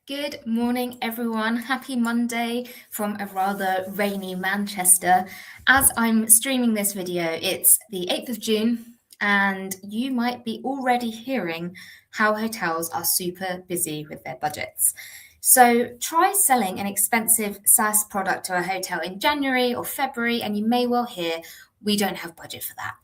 Good morning, everyone. Happy Monday from a rather rainy Manchester. As I'm streaming this video, it's the 8th of June, and you might be already hearing how hotels are super busy with their budgets. So try selling an expensive SaaS product to a hotel in January or February, and you may well hear, we don't have budget for that.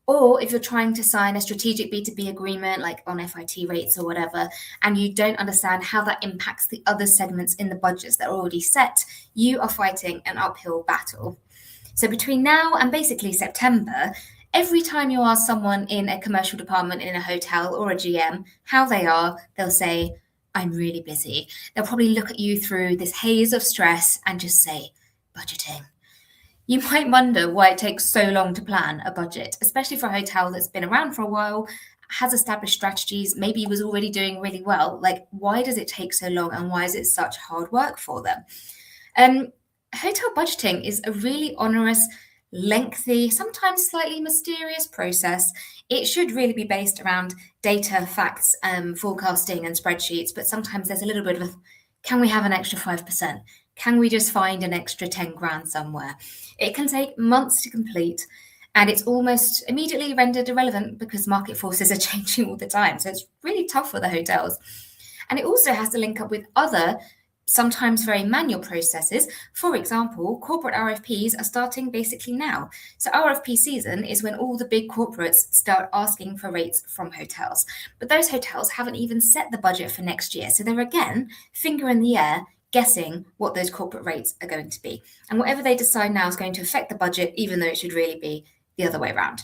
Or if you're trying to sign a strategic B2B agreement, like on FIT rates or whatever, and you don't understand how that impacts the other segments in the budgets that are already set, you are fighting an uphill battle. So between now and basically September, every time you ask someone in a commercial department in a hotel or a GM how they are, they'll say, I'm really busy. They'll probably look at you through this haze of stress and just say, budgeting. You might wonder why it takes so long to plan a budget, especially for a hotel that's been around for a while, has established strategies, maybe was already doing really well. Like, why does it take so long and why is it such hard work for them? Hotel budgeting is a really onerous, lengthy, sometimes slightly mysterious process. It should really be based around data, facts, forecasting, and spreadsheets, but sometimes there's a little bit of can we have an extra 5%? Can we just find an extra 10 grand somewhere? It can take months to complete, and it's almost immediately rendered irrelevant because market forces are changing all the time. So it's really tough for the hotels. And it also has to link up with other, sometimes very manual processes. For example, corporate RFPs are starting basically now. So RFP season is when all the big corporates start asking for rates from hotels. But those hotels haven't even set the budget for next year. So they're again, finger in the air, guessing what those corporate rates are going to be. And whatever they decide now is going to affect the budget, even though it should really be the other way around.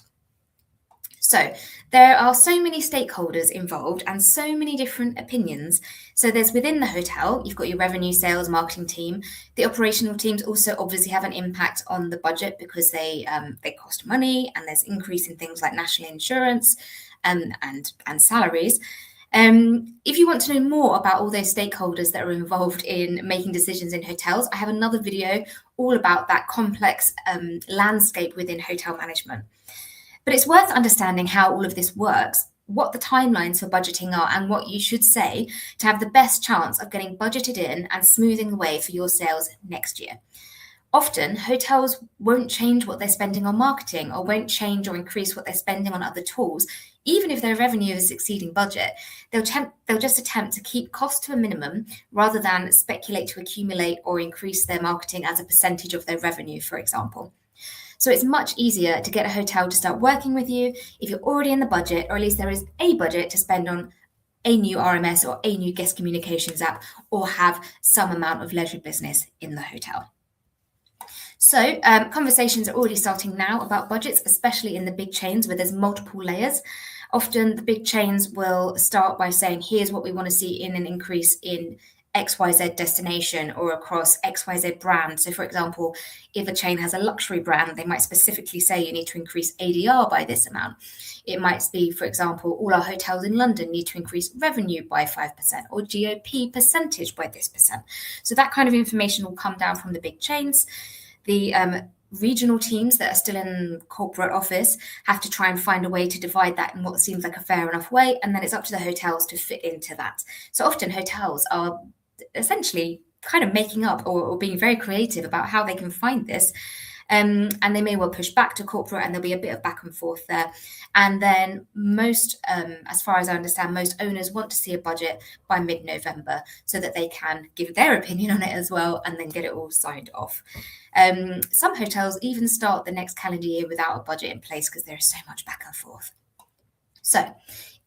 So there are so many stakeholders involved and so many different opinions. So there's within the hotel, you've got your revenue, sales, marketing team. The operational teams also obviously have an impact on the budget because they cost money, and there's increase in things like national insurance and salaries. If you want to know more about all those stakeholders that are involved in making decisions in hotels, I have another video all about that complex landscape within hotel management. But it's worth understanding how all of this works, what the timelines for budgeting are, and what you should say to have the best chance of getting budgeted in and smoothing the way for your sales next year. Often, hotels won't change what they're spending on marketing or won't change or increase what they're spending on other tools, even if their revenue is exceeding budget. They'll just attempt to keep costs to a minimum rather than speculate to accumulate or increase their marketing as a percentage of their revenue, for example. So it's much easier to get a hotel to start working with you if you're already in the budget, or at least there is a budget to spend on a new RMS or a new guest communications app, or have some amount of leisure business in the hotel. So conversations are already starting now about budgets, especially in the big chains where there's multiple layers. Often the big chains will start by saying, here's what we want to see in an increase in XYZ destination or across XYZ brand. So for example, if a chain has a luxury brand, they might specifically say you need to increase ADR by this amount. It might be, for example, all our hotels in London need to increase revenue by 5% or GOP percentage by this percent. So that kind of information will come down from the big chains. The regional teams that are still in corporate office have to try and find a way to divide that in what seems like a fair enough way, and then it's up to the hotels to fit into that. So often hotels are essentially kind of making up or being very creative about how they can find this. And they may well push back to corporate, and there'll be a bit of back and forth there. And then most, as far as I understand, most owners want to see a budget by mid-November so that they can give their opinion on it as well and then get it all signed off. Some hotels even start the next calendar year without a budget in place because there is so much back and forth. So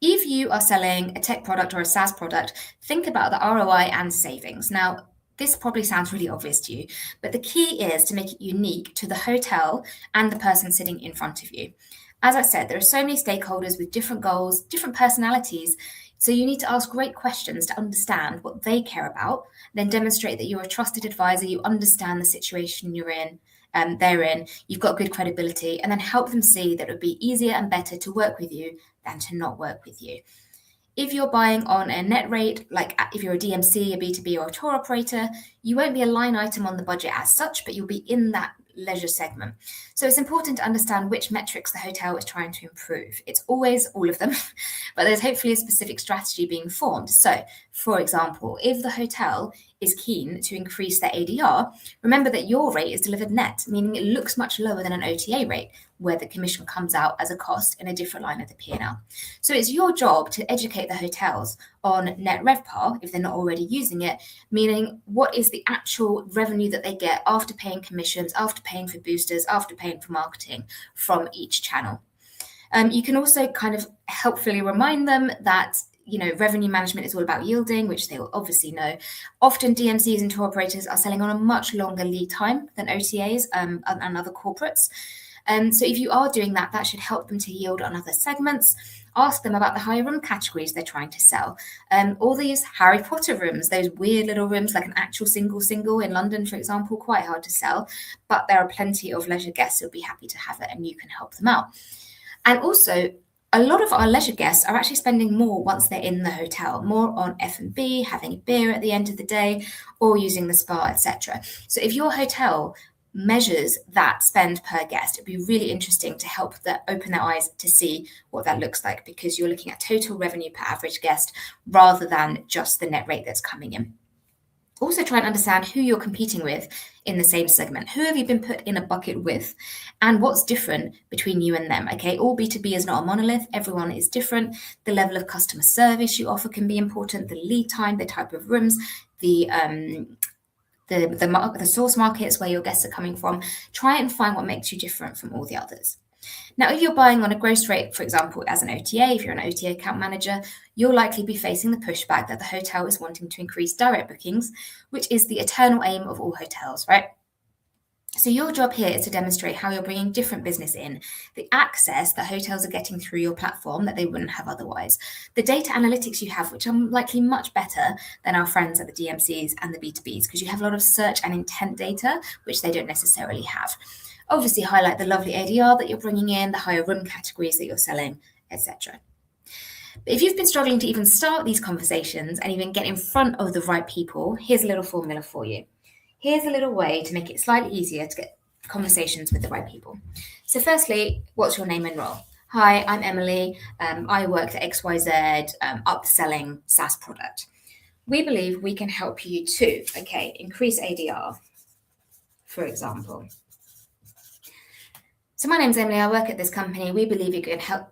if you are selling a tech product or a SaaS product, think about the ROI and savings. Now, this probably sounds really obvious to you, but the key is to make it unique to the hotel and the person sitting in front of you. As I said, there are so many stakeholders with different goals, different personalities. So you need to ask great questions to understand what they care about, then demonstrate that you're a trusted advisor, you understand the situation they're in, you've got good credibility, and then help them see that it would be easier and better to work with you than to not work with you. If you're buying on a net rate, like if you're a DMC, a B2B, or a tour operator, you won't be a line item on the budget as such, but you'll be in that leisure segment. So it's important to understand which metrics the hotel is trying to improve. It's always all of them, but there's hopefully a specific strategy being formed. So, for example, if the hotel is keen to increase their ADR, remember that your rate is delivered net, meaning it looks much lower than an OTA rate, where the commission comes out as a cost in a different line of the P&L. So it's your job to educate the hotels on net RevPAR, if they're not already using it, meaning what is the actual revenue that they get after paying commissions, after paying for boosters, after paying for marketing from each channel. You can also kind of helpfully remind them that revenue management is all about yielding, which they will obviously know. Often DMCs and tour operators are selling on a much longer lead time than OTAs and other corporates. So if you are doing that, that should help them to yield on other segments. Ask them about the higher room categories they're trying to sell. All these Harry Potter rooms, those weird little rooms, like an actual single in London, for example, quite hard to sell, but there are plenty of leisure guests who'll be happy to have it and you can help them out. And also, a lot of our leisure guests are actually spending more once they're in the hotel, more on F&B, having a beer at the end of the day, or using the spa, etc. So if your hotel measures that spend per guest, it'd be really interesting to help open their eyes to see what that looks like, because you're looking at total revenue per average guest rather than just the net rate that's coming in. Also try and understand who you're competing with in the same segment. Who have you been put in a bucket with? And what's different between you and them? Okay, all B2B is not a monolith. Everyone is different. The level of customer service you offer can be important. The lead time, the type of rooms, the source markets where your guests are coming from. Try and find what makes you different from all the others. Now, if you're buying on a gross rate, for example, as an OTA, if you're an OTA account manager, you'll likely be facing the pushback that the hotel is wanting to increase direct bookings, which is the eternal aim of all hotels, right? So your job here is to demonstrate how you're bringing different business in, the access that hotels are getting through your platform that they wouldn't have otherwise, the data analytics you have, which are likely much better than our friends at the DMCs and the B2Bs, because you have a lot of search and intent data, which they don't necessarily have. Obviously, highlight the lovely ADR that you're bringing in, the higher room categories that you're selling, etc. But if you've been struggling to even start these conversations and even get in front of the right people, here's a little formula for you. Here's a little way to make it slightly easier to get conversations with the right people. So firstly, what's your name and role? Hi, I'm Emily. I work at XYZ upselling SaaS product. We believe we can help you to, increase ADR, for example. So my name's Emily, I work at this company. We believe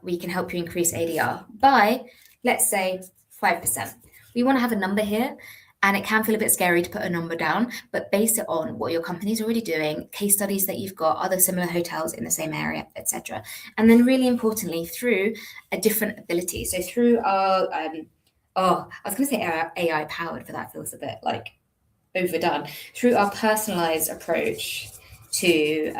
we can help you increase ADR by, let's say, 5%. We want to have a number here, and it can feel a bit scary to put a number down, but base it on what your company's already doing, case studies that you've got, other similar hotels in the same area, etc. And then really importantly, through a different ability. So through our, I was going to say AI powered, but that feels a bit like overdone. Through our personalized approach to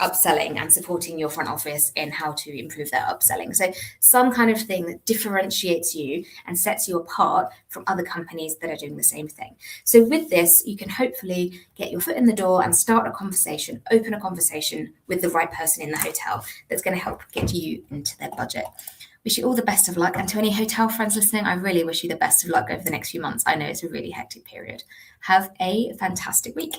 upselling and supporting your front office in how to improve their upselling. So some kind of thing that differentiates you and sets you apart from other companies that are doing the same thing. So with this, you can hopefully get your foot in the door and start a conversation, open a conversation with the right person in the hotel that's going to help get you into their budget. Wish you all the best of luck. And to any hotel friends listening, I really wish you the best of luck over the next few months. I know it's a really hectic period. Have a fantastic week.